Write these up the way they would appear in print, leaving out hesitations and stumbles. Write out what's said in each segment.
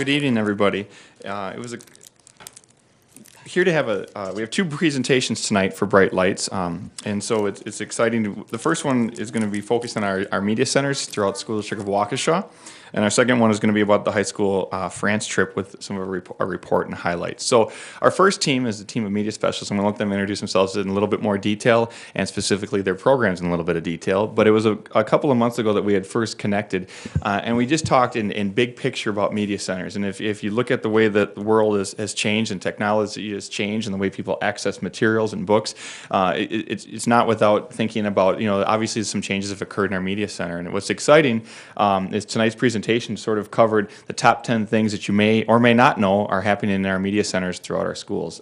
Good evening, everybody. It was here to have we have two presentations tonight for Bright Lights, and so it's exciting. The first one is going to be focused on our media centers throughout the school district of Waukesha, and our second one is going to be about the high school France trip with some of our report and highlights. So our first team is the team of media specialists. I'm going to let them introduce themselves in a little bit more detail, and specifically their programs in a little bit of detail. But it was a couple of months ago that we had first connected, and we just talked in big picture about media centers. And if you look at the way that the world has changed and technology has changed and the way people access materials and books, it's not without thinking about, obviously some changes have occurred in our media center. And what's exciting is tonight's presentation sort of covered the top 10 things that you may or may not know are happening in our media centers throughout our schools.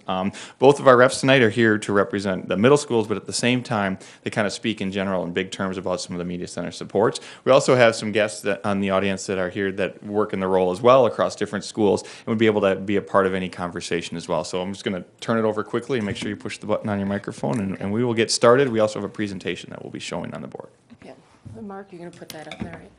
Both of our reps tonight are here to represent the middle schools, but at the same time, they kind of speak in general in big terms about some of the media center supports. We also have some guests on the audience that are here that work in the role as well across different schools and would be able to be a part of any conversation as well. So I'm just going to turn it over quickly and make sure you push the button on your microphone, and we will get started. We also have a presentation that we'll be showing on the board. Yeah. Mark, you're going to put that up there, right?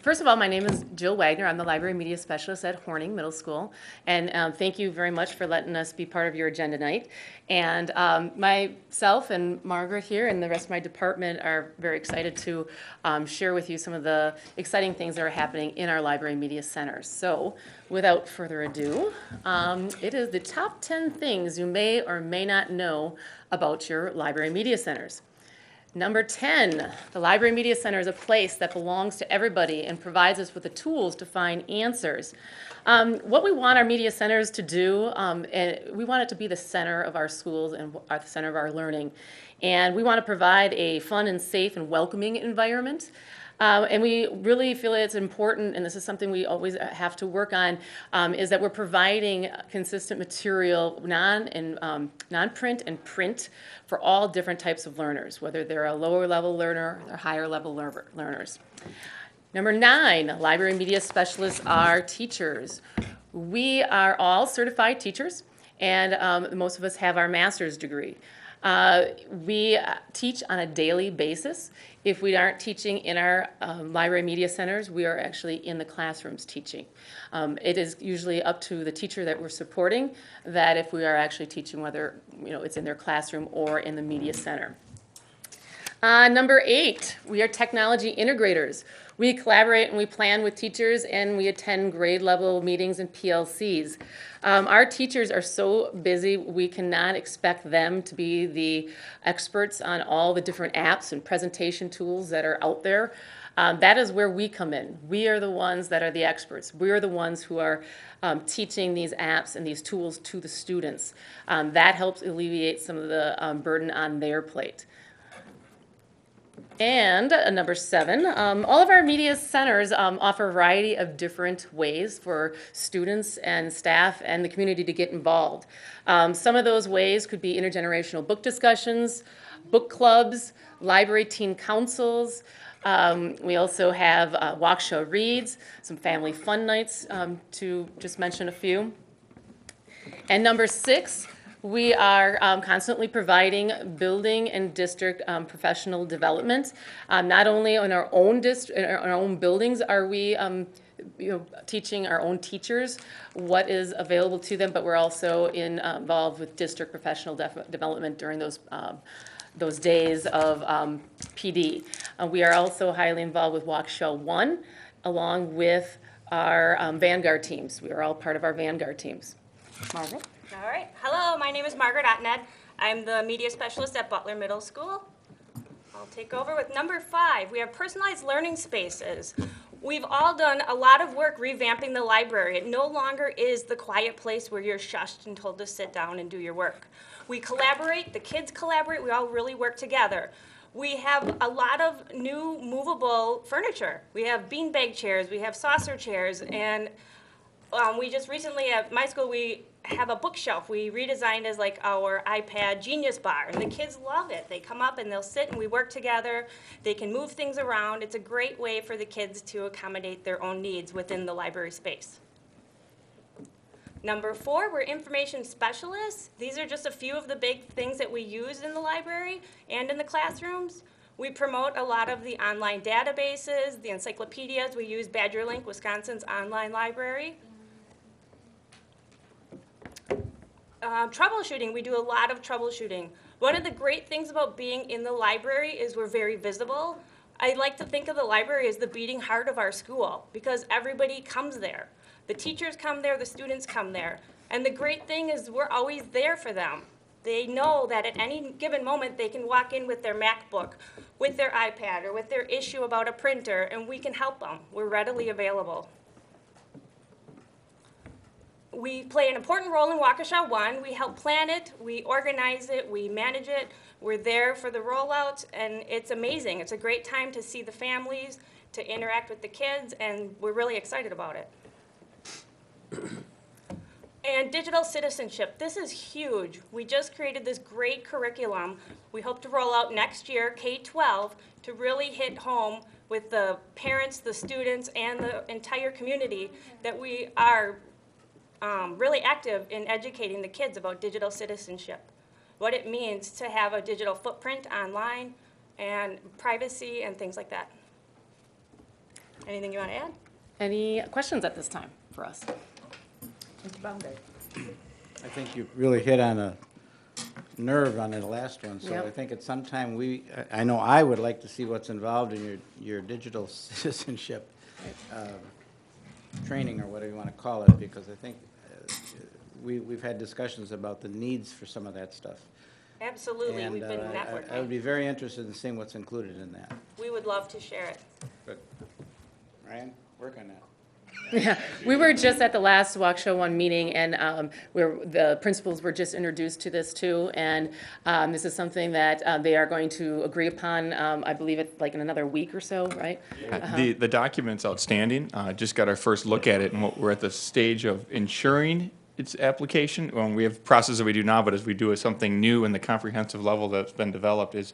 First of all, my name is Jill Wagner. I'm the Library Media Specialist at Horning Middle School. And thank you very much for letting us be part of your agenda night. And myself and Margaret here and the rest of my department are very excited to share with you some of the exciting things that are happening in our library media centers. So without further ado, it is the top 10 things you may or may not know about your library media centers. Number 10, the Library Media Center is a place that belongs to everybody and provides us with the tools to find answers. What we want our media centers to do, and we want it to be the center of our schools and at the center of our learning. And we want to provide a fun and safe and welcoming environment. And we really feel it's important, and this is something we always have to work on, is that we're providing consistent material, non-print and print, for all different types of learners, whether they're a lower level learner or higher level learners. Number 9, library media specialists are teachers. We are all certified teachers, and most of us have our master's degree. We teach on a daily basis. If we aren't teaching in our library media centers, we are actually in the classrooms teaching. It is usually up to the teacher that we're supporting that if we are actually teaching, whether it's in their classroom or in the media center. Number 8, we are technology integrators. We collaborate and we plan with teachers and we attend grade level meetings and PLCs. Our teachers are so busy, we cannot expect them to be the experts on all the different apps and presentation tools that are out there. That is where we come in. We are the ones that are the experts. We are the ones who are teaching these apps and these tools to the students. That helps alleviate some of the burden on their plate. And number 7, all of our media centers offer a variety of different ways for students and staff and the community to get involved. Some of those ways could be intergenerational book discussions, book clubs, library teen councils. We also have Waukesha Reads, some family fun nights, to just mention a few. And number 6, we are constantly providing building and district professional development. Not only in our own buildings are we teaching our own teachers what is available to them, but we're also involved with district professional development during those days of PD. We are also highly involved with Waukesha 1, along with our Vanguard teams. We are all part of our Vanguard teams. Margaret? All right. Hello, my name is Margaret Ottened. I'm the media specialist at Butler Middle School. I'll take over with number 5. We have personalized learning spaces. We've all done a lot of work revamping the library. It no longer is the quiet place where you're shushed and told to sit down and do your work. We collaborate, the kids collaborate, we all really work together. We have a lot of new movable furniture. We have beanbag chairs, we have saucer chairs, and we just recently at my school, we have a bookshelf we redesigned as like our iPad Genius Bar, and the kids love it. They come up and they'll sit and we work together. They can move things around. It's a great way for the kids to accommodate their own needs within the library space. Number 4, we're information specialists. These are just a few of the big things that we use in the library and in the classrooms. We promote a lot of the online databases, the encyclopedias. We use BadgerLink, Wisconsin's online library. troubleshooting. We do a lot of troubleshooting. One of the great things about being in the library is we're very visible. I like to think of the library as the beating heart of our school because everybody comes there. The teachers come there, the students come there. And the great thing is we're always there for them. They know that at any given moment they can walk in with their MacBook, with their iPad, or with their issue about a printer, and we can help them. We're readily available. We play an important role in Waukesha 1. We help plan it, we organize it, we manage it. We're there for the rollouts, and it's amazing. It's a great time to see the families, to interact with the kids, and we're really excited about it. And digital citizenship, this is huge. We just created this great curriculum. We hope to roll out next year, K-12, to really hit home with the parents, the students, and the entire community that we are really active in educating the kids about digital citizenship, what it means to have a digital footprint online, and privacy and things like that. Anything you want to add? Any questions at this time for us? I think you really hit on a nerve on the last one, so Yep. I think at some time I know I would like to see what's involved in your digital citizenship training, or whatever you want to call it, because I think we've had discussions about the needs for some of that stuff. Absolutely, And we've been I would networking. be very interested in seeing what's included in that. We would love to share it. But, Ryan, work on that. Yeah, we were just at the last Waukesha 1 meeting, and where the principals were just introduced to this too, and this is something that they are going to agree upon, I believe it's like in another week or so, right? The document's outstanding. Just got our first look at it, and we're at the stage of ensuring its application. We have process that we do now, but as we do something new, and the comprehensive level that's been developed is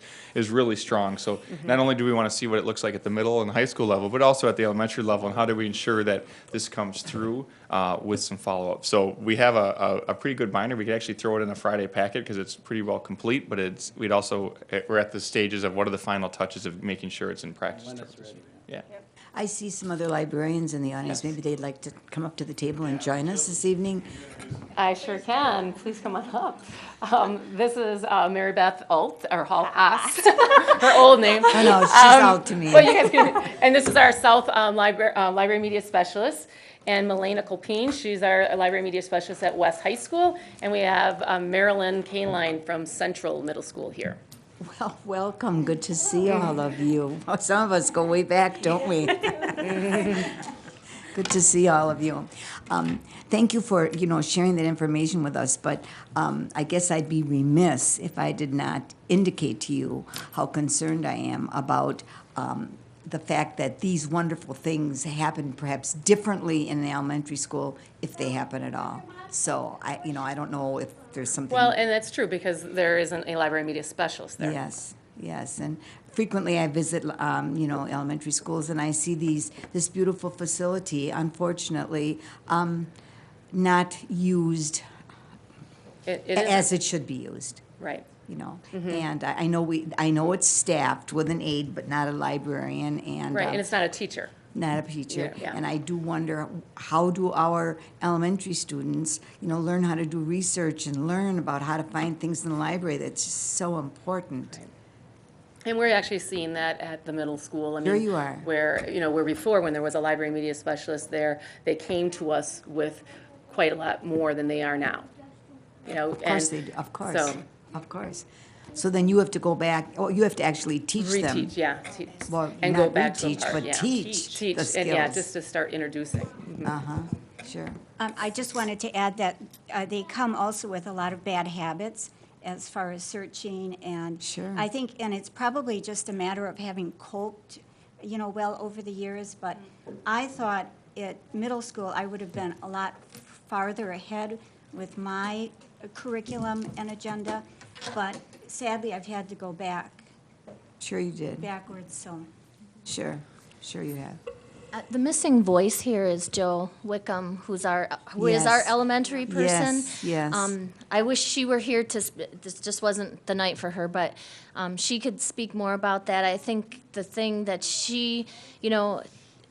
really strong. So not only do we want to see what it looks like at the middle and high school level, but also at the elementary level, and how do we ensure that this comes through with some follow-up. So we have a pretty good binder. We could actually throw it in a Friday packet because it's pretty well complete, but we're at the stages of what are the final touches of making sure it's in practice. When it's ready. Yeah. I see some other librarians in the audience. Maybe they'd like to come up to the table and join us this evening. I sure can. Please come on up. This is Mary Beth Alt, or Hall Ost, her old name. I know, she's out to me. Well, you guys can, and this is our South Library Media Specialist. And Melena Colpine, she's our Library Media Specialist at West High School. And we have Marilyn Kaneline from Central Middle School here. Well, welcome. Good to see all of you. Oh, some of us go way back, don't we? Good to see all of you. Thank you for, sharing that information with us, but I guess I'd be remiss if I did not indicate to you how concerned I am about the fact that these wonderful things happen perhaps differently in the elementary school, if they happen at all. So I don't know if there's something. Well, and that's true because there isn't a library media specialist there. Yes, and frequently I visit, elementary schools, and I see this beautiful facility, unfortunately, not used It as is, it should be used. right. And I know it's staffed with an aide, but not a librarian, and Right, and it's not a teacher. not a teacher. Yeah. And I do wonder, how do our elementary students, learn how to do research and learn about how to find things in the library? That's just so important. And we're actually seeing that at the middle school. I Sure mean, you are. where before, when there was a library media specialist there, they came to us with quite a lot more than they are now. Of course they do, of course, So, of course. So then you have to go back, you have to actually teach them. reteach, yeah. Well, And go not back to a reteach, part, but yeah. teach the And yeah, skills. just to start introducing. Sure. I just wanted to add that they come also with a lot of bad habits as far as searching, and Sure. I think, and it's probably just a matter of having coped, well over the years, but I thought at middle school I would have been a lot farther ahead with my curriculum and agenda, but sadly I've had to go Sure you did. backwards, so. Sure you have. The missing voice here is Jill Wickham, who is our Yes. elementary person. Yes. I wish she were here this just wasn't the night for her, but she could speak more about that. I think the thing that she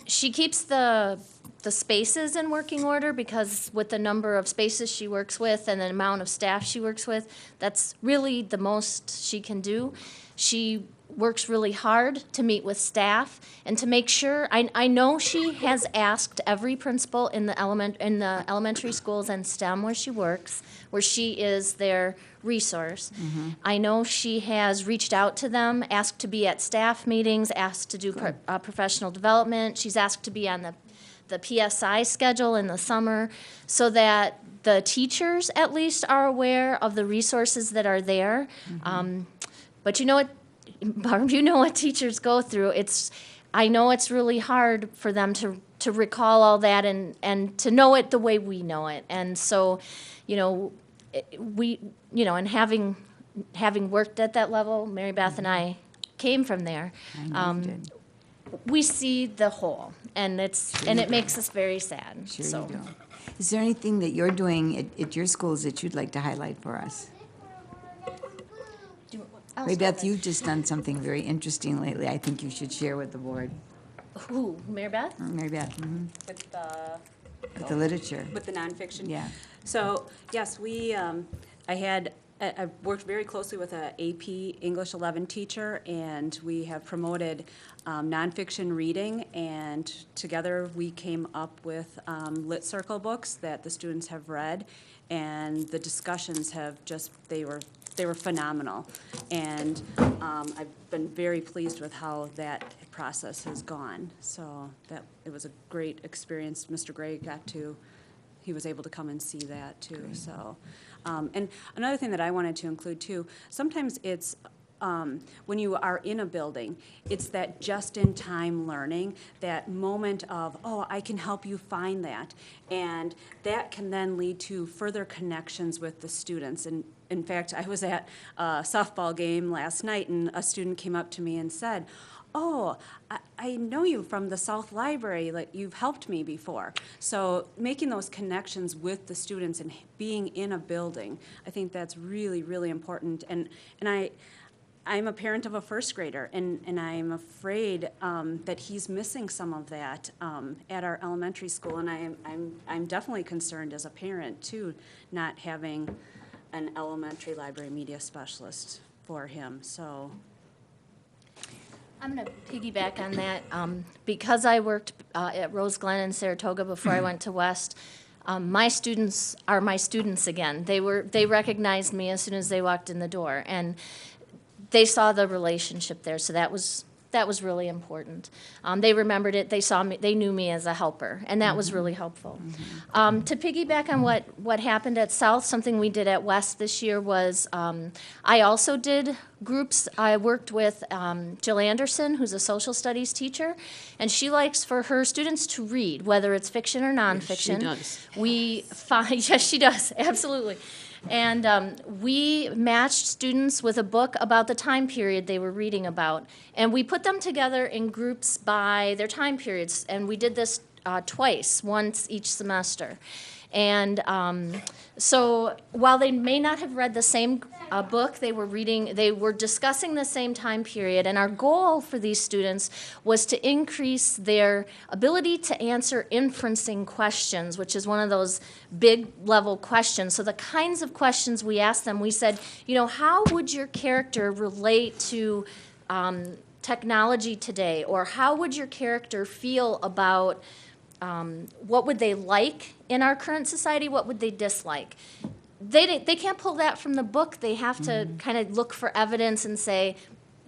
keeps the the spaces in working order, because with the number of spaces she works with and the amount of staff she works with, that's really the most she can do. She works really hard to meet with staff and to make sure, I know she has asked every principal in the elementary schools and STEM where she works, where she is their resource. I know she has reached out to them, asked to be at staff meetings, asked to do professional development. She's asked to be on the PSI schedule in the summer, so that the teachers at least are aware of the resources that are there. But you know what, Barb, you know what teachers go through. I know it's really hard for them to recall all that and to know it the way we know it. And so, you know, and having worked at that level, Mary Beth and I came from there. I know you did. We see the whole, and it makes us very sad. Sure So. you do. Is there anything that you're doing at your schools that you'd like to highlight for us? Mary Beth, you've just done something very interesting lately. I think you should share with the board. Who, Mary Beth? Mary Beth, with the literature. With the nonfiction? Yeah. So, yes, I worked very closely with a AP English 11 teacher, and we have promoted nonfiction reading, and together we came up with Lit Circle books that the students have read, and the discussions have just, they were phenomenal. And I've been very pleased with how that process has gone. So it was a great experience. Mr. Gray he was able to come and see that too. So, and another thing that I wanted to include too, sometimes it's when you are in a building, it's that just-in-time learning, that moment of, oh, I can help you find that. And that can then lead to further connections with the students. And in fact, I was at a softball game last night, and a student came up to me and said, oh, I know you from the South Library, like you've helped me before. So making those connections with the students and being in a building, I think that's really, really important. And I'm a parent of a first grader, and I'm afraid that he's missing some of that at our elementary school. And I'm definitely concerned as a parent too, not having an elementary library media specialist for him. So. I'm going to piggyback on that. Because I worked at Rose Glen and Saratoga before I went to West, my students are my students again. They recognized me as soon as they walked in the door, and they saw the relationship there. So that was really important. They remembered it. They saw me. They knew me as a helper, and that was really helpful. To piggyback on what happened at South, something we did at West this year was I also did groups. I worked with Jill Anderson, who's a social studies teacher, and she likes for her students to read, whether it's fiction or nonfiction. Yes, We find yes, she does, absolutely. And we matched students with a book about the time period they were reading about. And we put them together in groups by their time periods. And we did this twice, once each semester. And so while they may not have read the same book, they were discussing the same time period. And our goal for these students was to increase their ability to answer inferencing questions, which is one of those big level questions. So the kinds of questions we asked them, we said, how would your character relate to technology today? Or how would your character feel about what would they like in our current society? What would they dislike? They can't pull that from the book. They have to kind of look for evidence and say,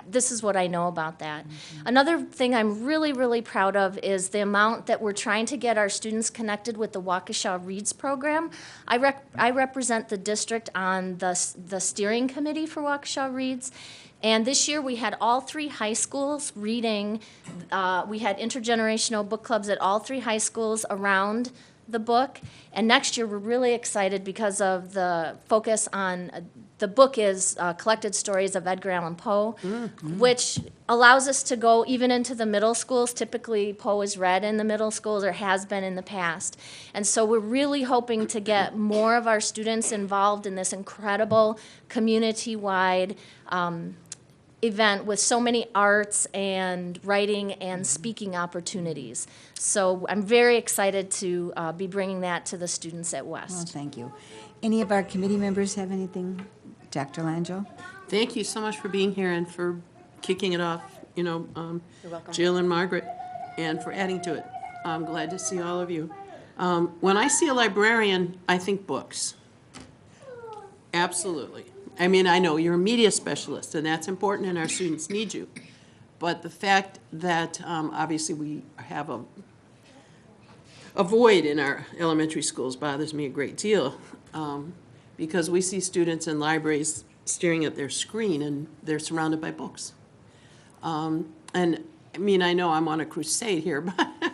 this is what I know about that. Another thing I'm really, really proud of is the amount that we're trying to get our students connected with the Waukesha Reads program. I represent the district on the steering committee for Waukesha Reads. And this year we had all 3 high schools reading. We had intergenerational book clubs at all 3 high schools around the book. And next year we're really excited because of the focus on, the book is Collected Stories of Edgar Allan Poe, which allows us to go even into the middle schools. Typically Poe is read in the middle schools or has been in the past. And so we're really hoping to get more of our students involved in this incredible community-wide event with so many arts and writing and speaking opportunities. So I'm very excited to be bringing that to the students at Well, West. thank you. Any of our committee members have anything? Dr. Langeau? Thank you so much for being here and for kicking it off, Jill and Margaret, and for adding to it. I'm glad to see all of you. When I see a librarian, I think books. Absolutely. I mean, I know you're a media specialist, and that's important, and our students need you. But the fact that obviously we have a void in our elementary schools bothers me a great deal, because we see students in libraries staring at their screen, and they're surrounded by books. And I mean, I know I'm on a crusade here, but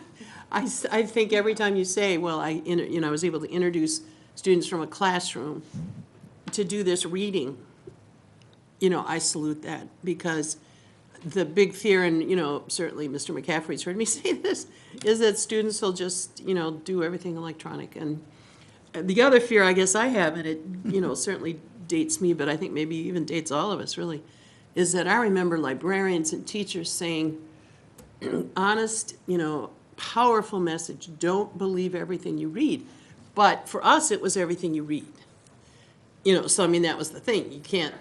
I think every time you say, well, I was able to introduce students from a classroom to do this reading, I salute that, because the big fear, and, certainly Mr. McCaffrey's heard me say this, is that students will just, do everything electronic. And the other fear I guess I have, and it, certainly dates me, but I think maybe even dates all of us really, is that I remember librarians and teachers saying, honest, powerful message, don't believe everything you read. But for us, it was everything you read. So I mean, that was the thing. You can't,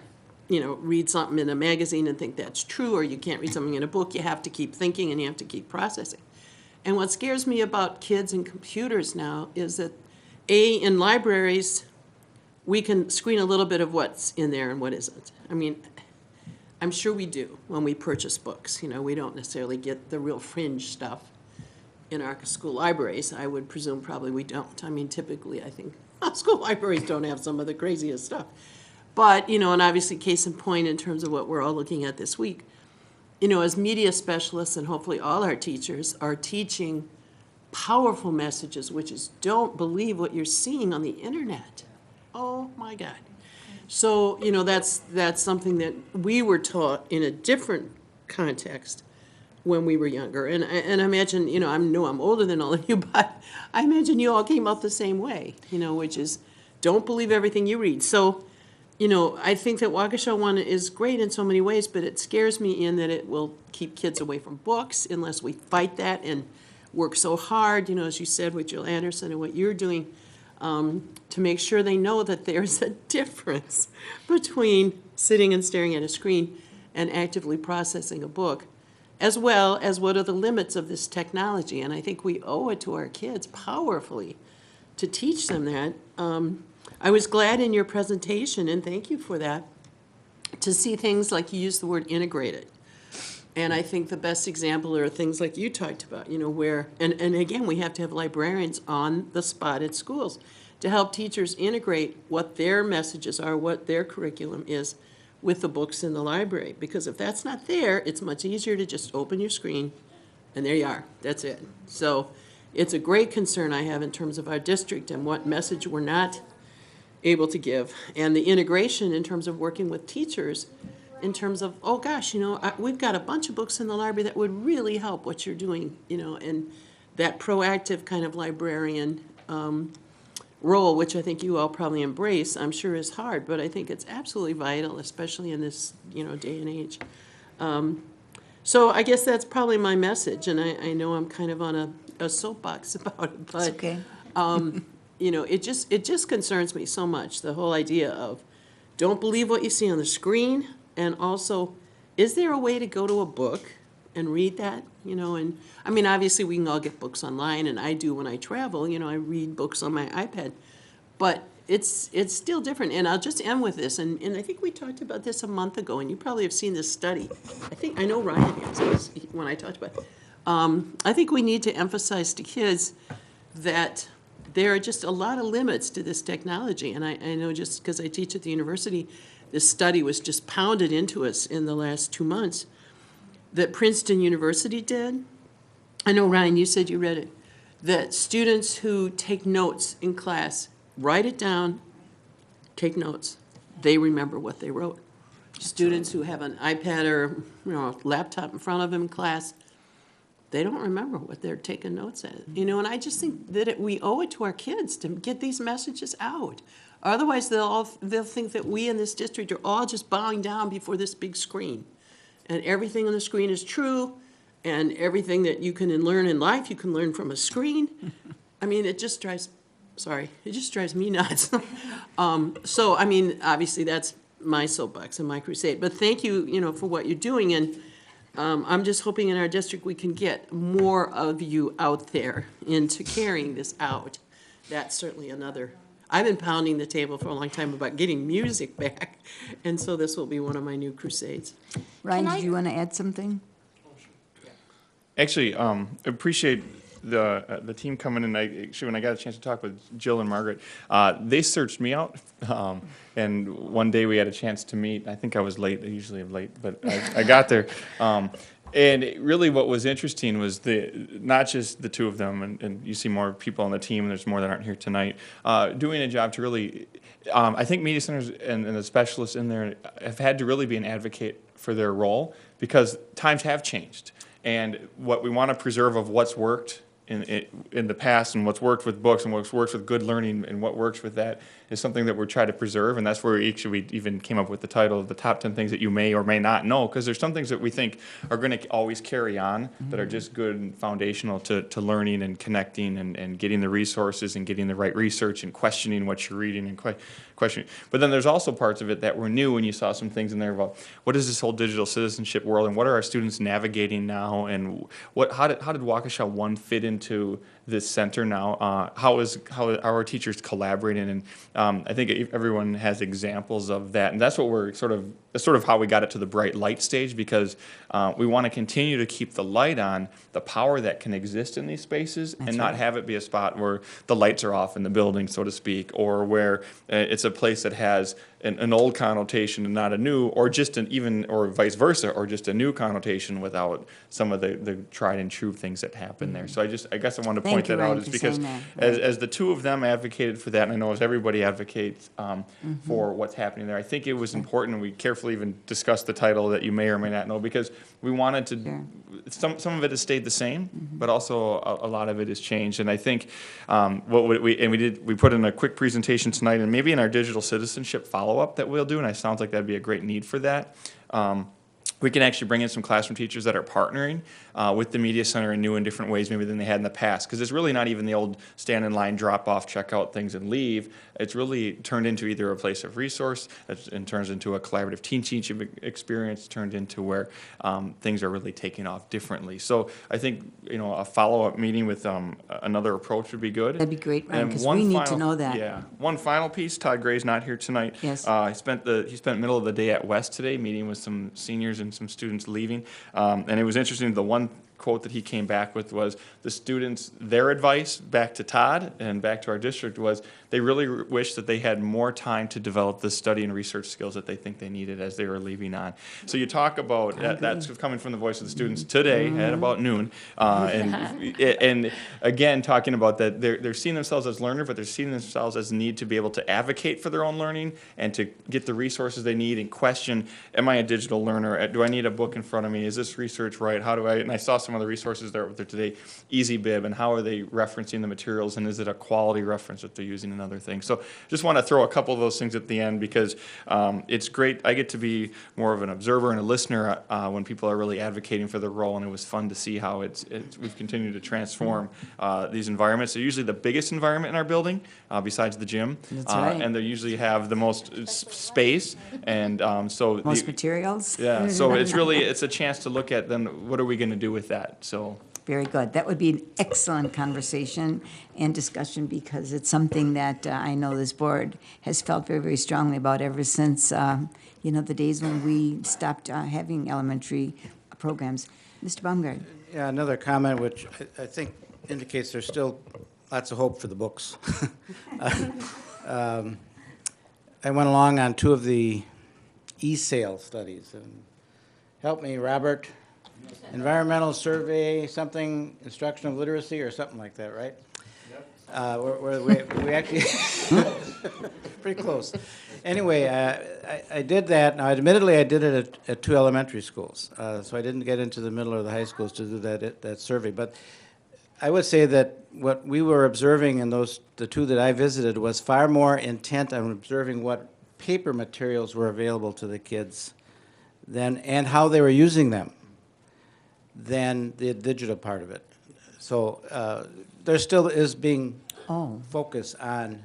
read something in a magazine and think that's true, or you can't read something in a book. You have to keep thinking and you have to keep processing. And what scares me about kids and computers now is that, in libraries, we can screen a little bit of what's in there and what isn't. I mean, I'm sure we do when we purchase books. We don't necessarily get the real fringe stuff in our school libraries. I would presume probably we don't. I mean, typically, I think school libraries don't have some of the craziest stuff. But, and obviously, case in point in terms of what we're all looking at this week, as media specialists, and hopefully all our teachers are teaching powerful messages, which is don't believe what you're seeing on the internet. Oh, my God. So, that's something that we were taught in a different context when we were younger. And I imagine, I know I'm older than all of you, but I imagine you all came up the same way, which is don't believe everything you read. So, I think that Waukesha one is great in so many ways, but it scares me in that it will keep kids away from books unless we fight that and work so hard, as you said with Jill Anderson and what you're doing, to make sure they know that there's a difference between sitting and staring at a screen and actively processing a book, as well as what are the limits of this technology. And I think we owe it to our kids powerfully to teach them that. I was glad in your presentation, and thank you for that, to see things like you used the word integrated. And I think the best example are things like you talked about, where, and again, we have to have librarians on the spot at schools to help teachers integrate what their messages are, what their curriculum is with the books in the library. Because if that's not there, it's much easier to just open your screen and there you are, that's it. So it's a great concern I have in terms of our district and what message we're not able to give. And the integration in terms of working with teachers in terms of, oh gosh, we've got a bunch of books in the library that would really help what you're doing, and that proactive kind of librarian role, which I think you all probably embrace, I'm sure is hard, but I think it's absolutely vital, especially in this, day and age. So I guess that's probably my message, and I know I'm kind of on a soapbox about it, but It's okay. it just concerns me so much, the whole idea of don't believe what you see on the screen. And also, is there a way to go to a book and read that? And I mean, obviously we can all get books online, and I do when I travel, I read books on my iPad. But it's still different. And I'll just end with this. And I think we talked about this a month ago, and you probably have seen this study. I know Ryan has, when I talked about it. I think we need to emphasize to kids that there are just a lot of limits to this technology. And I know just because I teach at the university, this study was just pounded into us in the last 2 months that Princeton University did. I know, Ryan, you said you read it. That students who take notes in class, write it down, take notes. They remember what they wrote. Students who have an iPad or laptop in front of them in class, they don't remember what they're taking notes at. And I just think that we owe it to our kids to get these messages out. Otherwise, they'll think that we in this district are all just bowing down before this big screen. and everything on the screen is true, and everything that you can learn in life, you can learn from a screen. I mean, it just drives me nuts. So, I mean, obviously, that's my soapbox and my crusade. But thank you, for what you're doing, and I'm just hoping in our district we can get more of you out there into carrying this out. That's certainly another. I've been pounding the table for a long time about getting music back, and so this will be one of my new crusades. Ryan, Can I- did you want to add something? Actually, appreciate the team coming in. Actually, when I got a chance to talk with Jill and Margaret, they searched me out, and one day we had a chance to meet. I think I was late. I usually am late, but I got there. And really what was interesting was not just the two of them, and you see more people on the team, and there's more that aren't here tonight, doing a job to really, I think media centers and the specialists in there have had to really be an advocate for their role, because times have changed. And what we want to preserve of what's worked in the past, and what's worked with books, and what's worked with good learning, and what works with that is something that we're trying to preserve. And that's where we even came up with the title of the top 10 things that you may or may not know, because there's some things that we think are going to always carry on, that are just good and foundational to learning and connecting and getting the resources and getting the right research and questioning what you're reading and questioning. But then there's also parts of it that were new, and you saw some things in there about what is this whole digital citizenship world, and what are our students navigating now, and how did Waukesha 1 fit into this center now? How are our teachers collaborating? And I think everyone has examples of that, and that's what that's sort of how we got it to the bright light stage, because we want to continue to keep the light on the power that can exist in these spaces, and not have it be a spot where the lights are off in the building, so to speak, or where it's a place that has an old connotation and not a new, or just or vice versa, or just a new connotation without some of the tried and true things that happen there. So I guess I wanted to point Thank you, that out, Ryan, is for because saying that. as the two of them advocated for that, and I know as everybody advocates for what's happening there, I think it was important, and we carefully even discussed the title that you may or may not know, because we wanted to, Sure. some of it has stayed the same, but also a lot of it has changed. And I think we put in a quick presentation tonight, and maybe in our digital citizenship follow-up that we'll do, and it sounds like that'd be a great need for that. We can actually bring in some classroom teachers that are partnering with the Media Center in new and different ways maybe than they had in the past, because it's really not even the old stand in line, drop off, check out things and leave. It's really turned into either a place of resource, and turns into a collaborative teaching experience, turned into where things are really taking off differently. So I think a follow-up meeting with another approach would be good. That'd be great, Ryan, And 'cause one we need to final- know that. Yeah, one final piece. Todd Gray's not here tonight. Yes. He spent middle of the day at West today, meeting with some seniors and some students leaving. And it was interesting, the one quote that he came back with was the students, their advice back to Todd and back to our district was they really wish that they had more time to develop the study and research skills that they think they needed as they were leaving on. So you talk about, that's coming from the voice of the students today at about noon. And again, talking about that they're seeing themselves as learners, but they're seeing themselves as need to be able to advocate for their own learning and to get the resources they need and question, am I a digital learner? Do I need a book in front of me? Is this research right? How do I, and I saw some of the resources that are there today, EasyBib, and how are they referencing the materials, and is it a quality reference that they're using and other things. So just want to throw a couple of those things at the end, because it's great. I get to be more of an observer and a listener when people are really advocating for their role, and it was fun to see how we've continued to transform these environments. They're usually the biggest environment in our building, besides the gym. That's right. And they usually have the most space, and so Most materials? yeah, so it's a chance to look at then what are we going to do with that. So Very good. That would be an excellent conversation and discussion, because it's something that I know this board has felt very, very strongly about ever since, the days when we stopped having elementary programs. Mr. Baumgart? Yeah, another comment which I think indicates there's still lots of hope for the books. I went along on 2 of the e-sale studies. And help me, Robert. Environmental survey, something, instructional literacy, or something like that, right? Yep. Where we actually, pretty close. Anyway, I did that. Now, admittedly, I did it at 2 elementary schools, so I didn't get into the middle or the high schools to do that survey. But I would say that what we were observing in the 2 that I visited was far more intent on observing what paper materials were available to the kids and how they were using them than the digital part of it. So there still is being Oh, focus on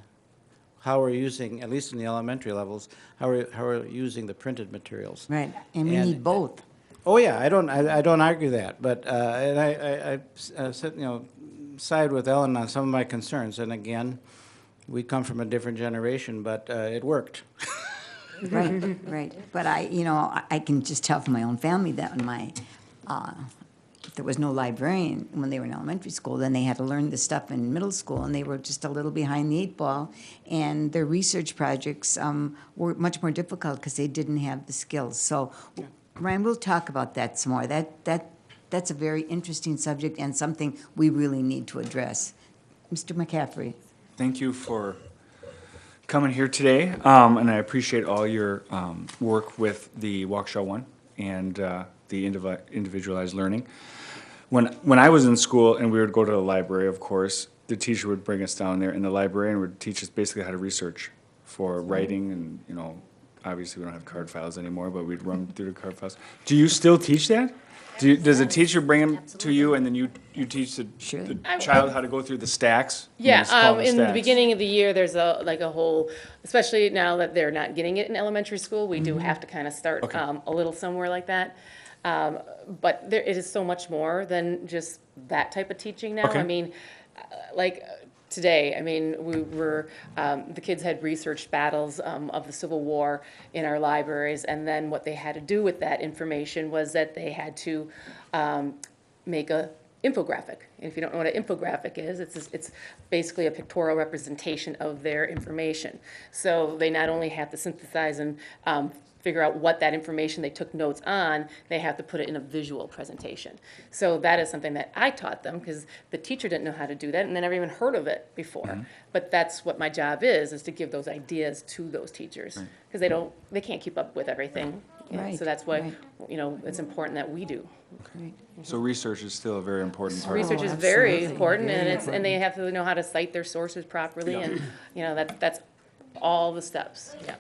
how we're using, at least in the elementary levels, how we're using the printed materials. right, and we And- need both. Oh, yeah, I don't argue that, but, and I said, side with Ellen on some of my concerns, and again, we come from a different generation, but it worked. Right, right. But I can just tell from my own family that when if there was no librarian when they were in elementary school, then they had to learn this stuff in middle school, and they were just a little behind the eight ball. And their research projects were much more difficult because they didn't have the skills. So, Ryan, we'll talk about that some more. That's a very interesting subject and something we really need to address. Mr. McCaffrey. Thank you for coming here today, and I appreciate all your work with the Waukesha one and the individualized learning. When I was in school and we would go to the library, of course, the teacher would bring us down there, and the librarian would teach us basically how to research for writing, and obviously we don't have card files anymore, but we'd run through the card files. Do you still teach that? Does a teacher bring them to you, and then you teach the child how to go through the stacks? Yeah, It's called in the stacks. beginning of the year, there's a whole, especially now that they're not getting it in elementary school, we do have to kind of start a little somewhere like that. But it is so much more than just that type of teaching now. Okay. I mean, like today, I mean, the kids had researched battles of the Civil War in our libraries, and then what they had to do with that information was that they had to make a infographic. And if you don't know what an infographic is, it's basically a pictorial representation of their information. So they not only have to synthesize and figure out what that information they took notes on, they have to put it in a visual presentation. So that is something that I taught them, because the teacher didn't know how to do that, and they never even heard of it before. But that's what my job is to give those ideas to those teachers, because they can't keep up with everything. Right, So that's why, right. it's important that we do. So research is still a very important part. Research Oh, is very absolutely. important, Very and they have to know how to cite their sources properly, and, that's all the steps, yeah.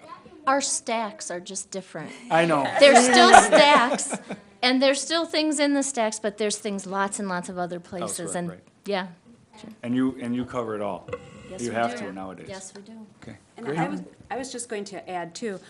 Our stacks are just different. I know. There's still stacks, and there's still things in the stacks, but there's things lots and lots of other places, Elsewhere, and, right. yeah. And you cover it all. Yes, You we have do. to nowadays. Yes, we do. Okay. And I was just going to add too,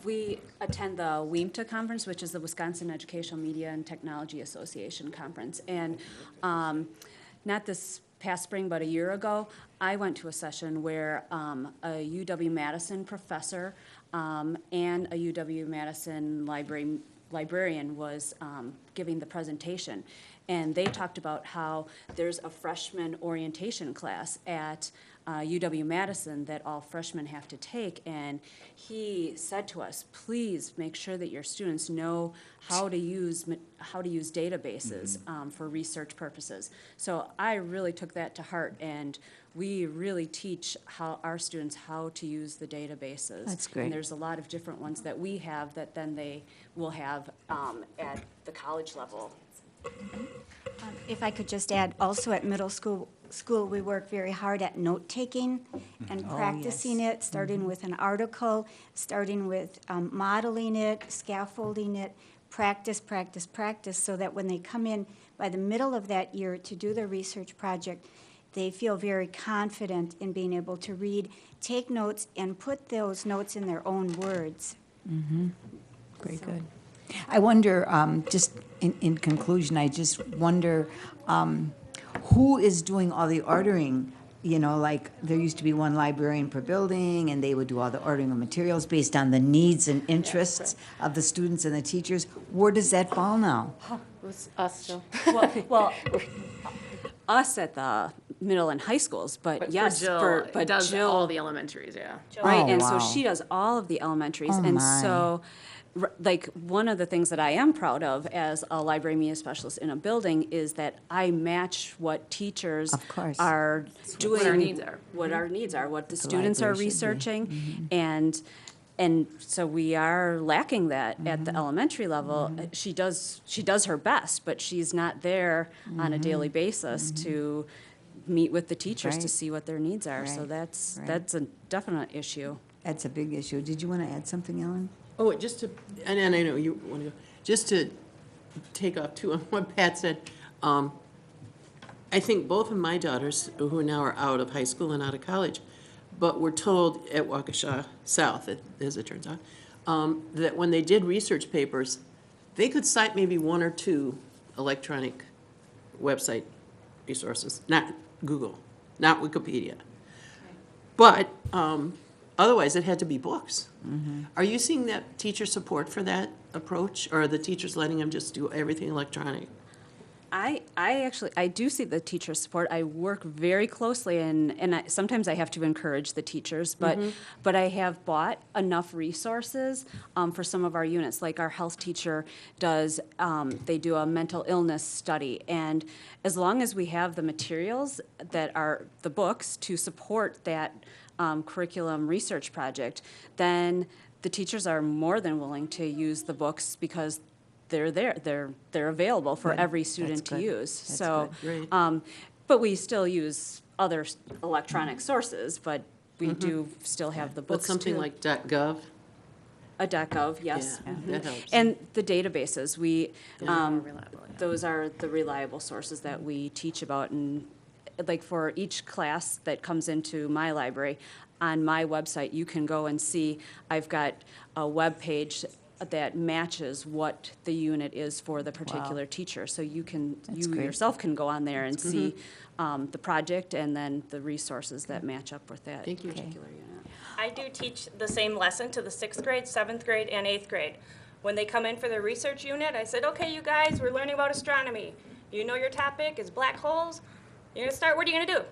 we attend the WEMTA conference, which is the Wisconsin Educational Media and Technology Association conference. And not this past spring, but a year ago, I went to a session where a UW-Madison professor and a UW-Madison librarian was giving the presentation. And they talked about how there's a freshman orientation class at UW-Madison that all freshmen have to take. And he said to us, please make sure that your students know how to use databases for research purposes. So I really took that to heart, and we really teach our students how to use the databases. That's great. And there's a lot of different ones that we have that then they will have at the college level. If I could just add, also at middle school, we work very hard at note-taking and practicing it, starting with an article, starting with modeling it, scaffolding it, practice, practice, practice, so that when they come in by the middle of that year to do their research project, they feel very confident in being able to read, take notes, and put those notes in their own words. Very good. I wonder, just in conclusion, I just wonder who is doing all the ordering? Like there used to be one librarian per building, and they would do all the ordering of materials based on the needs and interests of the students and the teachers. Where does that fall now? It was us still. Well, us at the middle and high schools, but yes, Jill, but does Jill, all the elementaries, yeah. right, Oh, and wow. so she does all of the elementaries, Oh, and my. so, like, one of the things that I am proud of as a library media specialist in a building is that I match what teachers Of course. are doing. What our needs are. What our needs are, what the students are library should be. researching, and so we are lacking that at the elementary level. She does her best, but she's not there on a daily basis to meet with the teachers to Right. see what their needs are. So Right. that's Right. that's a definite issue. That's a big issue. Did you want to add something, Ellen? Oh, just to, and I know you want to go, just to take off too on what Pat said, I think both of my daughters, who now are out of high school and out of college, but were told at Waukesha South, as it turns out, that when they did research papers, they could cite maybe one or two electronic website resources, not Google, not Wikipedia. But otherwise, it had to be books. Are you seeing that teacher support for that approach, or are the teachers letting them just do everything electronic? I actually, I do see the teacher support. I work very closely, and sometimes I have to encourage the teachers, but I have bought enough resources for some of our units. Like our health teacher does, they do a mental illness study, and as long as we have the materials that are the books to support that curriculum research project, then the teachers are more than willing to use the books because they're there, they're available for every student to good. use. That's So, good. but we still use other electronic sources, but we do still have the But books something too. like .gov? A deck of, yes. Yeah, that helps. And the databases, More reliable, yeah. those are the reliable sources that we teach about. And like for each class that comes into my library, on my website, you can go and see, I've got a web page that matches what the unit is for the particular teacher. So you can, you great. yourself can go on there and see the project and then the resources that match up with that Thank you. particular unit. I do teach the same lesson to the 6th grade, 7th grade, and 8th grade. When they come in for the research unit, I said, okay, you guys, we're learning about astronomy. You know your topic is black holes. You're gonna start, what are you gonna do?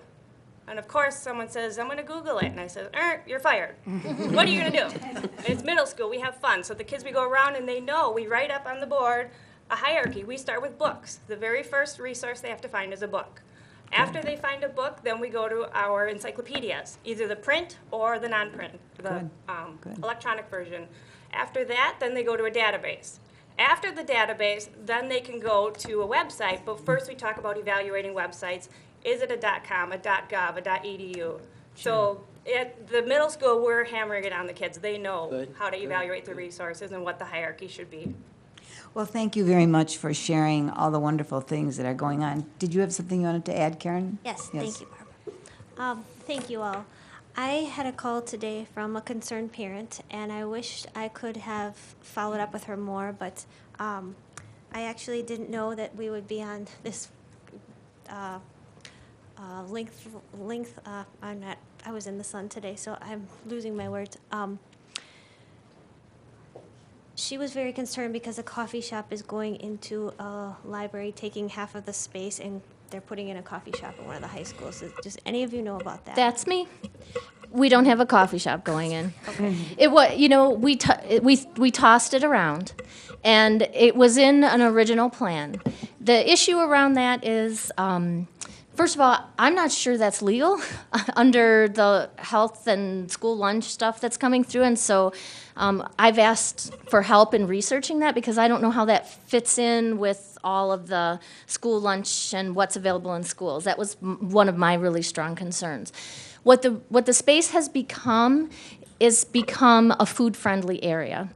And of course, someone says, I'm gonna Google it. And I said, you're fired. What are you gonna do? And it's middle school, we have fun. So the kids, we go around and they know, we write up on the board a hierarchy. We start with books. The very first resource they have to find is a book. After they find a book, then we go to our encyclopedias, either the print or the non-print, the electronic version. After that, then they go to a database. After the database, then they can go to a website, but first we talk about evaluating websites. Is it a .com, a .gov, a .edu? So at the middle school, we're hammering it on the kids. They know Good, how to evaluate the resources and what the hierarchy should be. Well, thank you very much for sharing all the wonderful things that are going on. Did you have something you wanted to add, Karen? Yes, thank you, Barbara. Thank you all. I had a call today from a concerned parent, and I wished I could have followed up with her more, but I actually didn't know that we would be on this I was in the sun today, so I'm losing my words. She was very concerned because a coffee shop is going into a library, taking half of the space, and they're putting in a coffee shop in one of the high schools. Does any of you know about that? That's me. We don't have a coffee shop going in. It was, we tossed it around, and it was in an original plan. The issue around that is, first of all, I'm not sure that's legal under the health and school lunch stuff that's coming through, and so I've asked for help in researching that because I don't know how that fits in with all of the school lunch and what's available in schools. That was one of my really strong concerns. What the space has become is become a food-friendly area.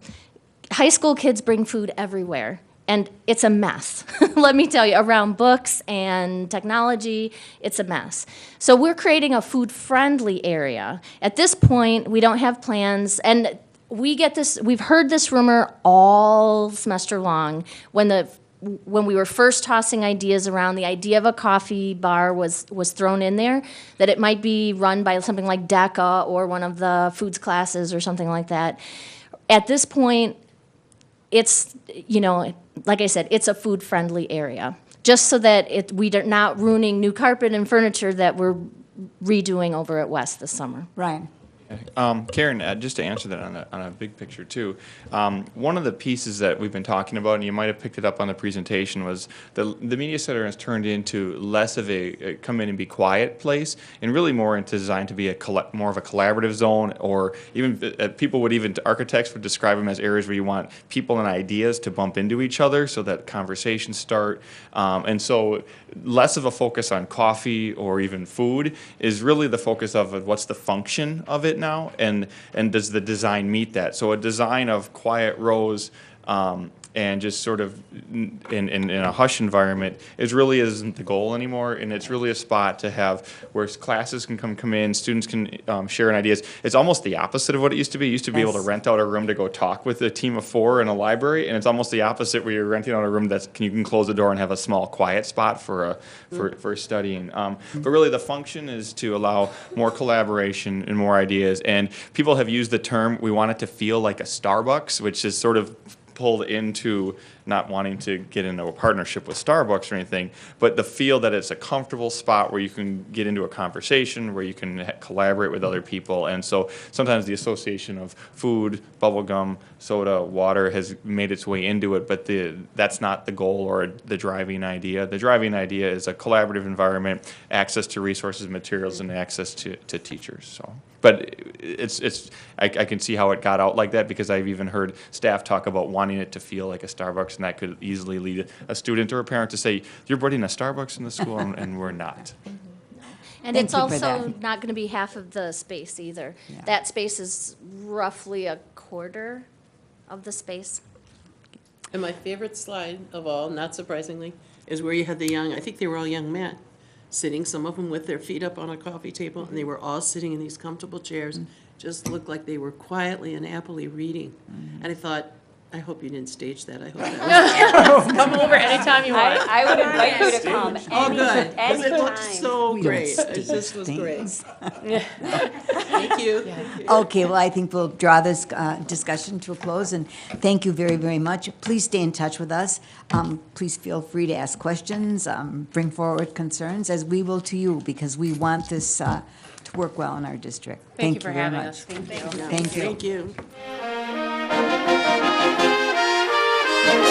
High school kids bring food everywhere. And it's a mess. Let me tell you, around books and technology, it's a mess. So we're creating a food-friendly area. At this point, we don't have plans, and we've heard this rumor all semester long. When we were first tossing ideas around, the idea of a coffee bar was thrown in there, that it might be run by something like DECA or one of the foods classes or something like that. At this point, it's, like I said, it's a food-friendly area, just so that we're not ruining new carpet and furniture that we're redoing over at West this summer. Ryan? Karen, just to answer that on a big picture too, one of the pieces that we've been talking about, and you might have picked it up on the presentation, was the Media Center has turned into less of a come in and be quiet place, and really more designed to be more of a collaborative zone, or even architects would describe them as areas where you want people and ideas to bump into each other so that conversations start. And so less of a focus on coffee or even food is really the focus of what's the function of it now, and does the design meet that? So a design of quiet rows and just sort of in a hush environment really isn't the goal anymore, and it's really a spot to have where classes can come in, students can share ideas. It's almost the opposite of what it used to be. You used to be able to Yes. rent out a room to go talk with a team of 4 in a library, and it's almost the opposite where you're renting out a room you can close the door and have a small quiet spot for studying. But really the function is to allow more collaboration and more ideas, and people have used the term, we want it to feel like a Starbucks, which is sort of pulled into not wanting to get into a partnership with Starbucks or anything, but the feel that it's a comfortable spot where you can get into a conversation, where you can collaborate with other people. And so sometimes the association of food, bubble gum, soda, water has made its way into it, but that's not the goal or the driving idea. The driving idea is a collaborative environment, access to resources, materials, and access to teachers. So. But I can see how it got out like that, because I've even heard staff talk about wanting it to feel like a Starbucks, and that could easily lead a student or a parent to say, you're putting a Starbucks in the school, and we're not. And Thank it's you for also that. not going to be half of the space either. Yeah. That space is roughly a quarter of the space. And my favorite slide of all, not surprisingly, is where you had the young, I think they were all young men, sitting, some of them with their feet up on a coffee table, and they were all sitting in these comfortable chairs, just looked like they were quietly and happily reading. And I thought, I hope you didn't stage that. I hope that was Come over anytime you want. I would invite you to come all good. 'Cause it looked anytime. so We don't great. It stage just was great. things. Thank you. Okay, well, I think we'll draw this discussion to a close, and thank you very, very much. Please stay in touch with us. Please feel free to ask questions, bring forward concerns, as we will to you, because we want this to work well in our district. Thank you for very having much. us. Thank you. Thank you. Thank you.